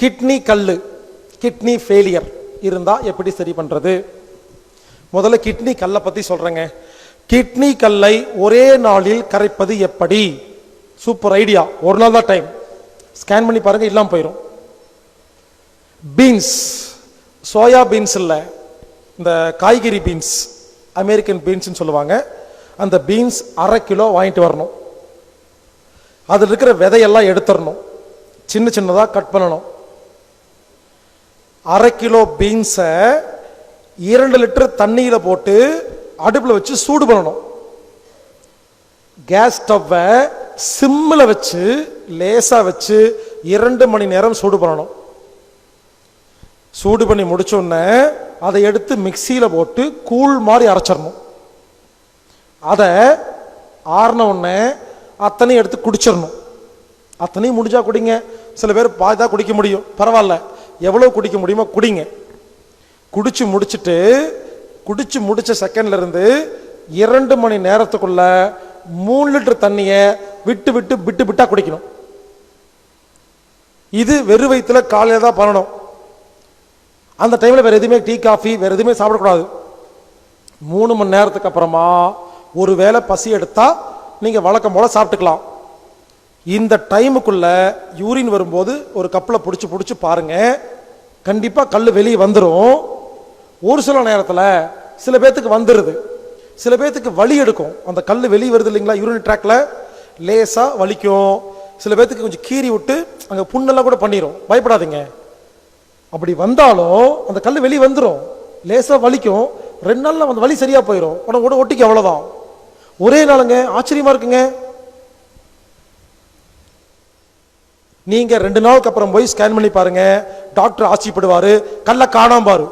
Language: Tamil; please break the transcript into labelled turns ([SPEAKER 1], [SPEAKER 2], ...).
[SPEAKER 1] கிட்னி கல்லு, கிட்னி ஃபெயிலியர் இருந்தா எப்படி சரி பண்றது? முதல்ல கிட்னி கல்லை பத்தி சொல்றேங்க. கிட்னி கல்லை ஒரே நாளில் கரைப்பது எப்படி? Super idea. ஒரு நாள் தான் டைம். ஸ்கேன் பண்ணி பாருங்க, இல்லாம போயிடும். பீன்ஸ், சோயா பீன்ஸ் இல்ல, இந்த காய்கறி பீன்ஸ், அமெரிக்கன் பீன்ஸ் சொல்லுவாங்க. அந்த பீன்ஸ் 1/2 கிலோ வாங்கிட்டு வரணும். அதில் இருக்கிற விதையெல்லாம் எடுத்துடணும், சின்ன சின்னதாக கட் பண்ணணும். 1/2 கிலோ பீன்ஸை 2 லிட்டர் தண்ணியில் போட்டு அடுப்பில் வச்சு சூடு பண்ணணும். கேஸ் ஸ்டவ்வை சிம்மில் வச்சு லேசாக வச்சு 2 மணி நேரம் சூடு பண்ணணும். சூடு பண்ணி முடிச்சோடனே அதை எடுத்து மிக்சியில் போட்டு கூழ் மாதிரி அரைச்சிடணும். அதை ஆறின உடனே அத்தனையும் எடுத்து குடிச்சிடணும். அத்தனையும் முடிஞ்சா குடிங்க. சில பேர் பாதி குடிக்க முடியும், பரவாயில்ல, எவ்வளவு குடிக்க முடியுமோ குடிங்க. குடிச்சு முடிச்ச செகண்ட்ல இருந்து 2 மணி நேரத்துக்குள்ள 3 லிட்டர் தண்ணியை விட்டு குடிக்கணும். இது வெறு வயிற்றுல காலையில தான் பண்ணணும். அந்த டைம்ல வேற எதுவுமே டீ காஃபி வேற எதுவுமே சாப்பிடக்கூடாது. 3 மணி நேரத்துக்கு அப்புறமா ஒரு வேளை பசி எடுத்தா நீங்க வழக்கம் போல சாப்பிட்டுக்கலாம். இந்த டைமுக்குள்ள யூரின் வரும்போது ஒரு கப்பில் பிடிச்சி பாருங்க, கண்டிப்பா கல் வெளியே வந்துடும். ஒரு சில நேரத்தில் சில பேர்த்துக்கு வந்துடுது, சில பேர்த்துக்கு வலி எடுக்கும். அந்த கல் வெளியே வருது இல்லைங்களா, யூரின் ட்ராக்ல லேசா வலிக்கும். சில பேர்த்துக்கு கொஞ்சம் கீறி விட்டு அங்கே புண்ணெல்லாம் கூட பண்ணிடும். பயப்படாதீங்க. அப்படி வந்தாலும் அந்த கல் வெளியே வந்துடும், லேசா வலிக்கும். 2 நாள்ல அந்த வலி சரியா போயிடும். உடனே ஒட்டிக்கு அவ்வளவுதான். ஒரே நாளுங்க. ஆச்சரியமா இருக்குங்க. நீங்க 2 நாளுக்கு அப்புறம் போய் ஸ்கேன் பண்ணி பாருங்க, டாக்டர் ஆச்சரியப்படுவாரு. கல்ல காணாம பாரு.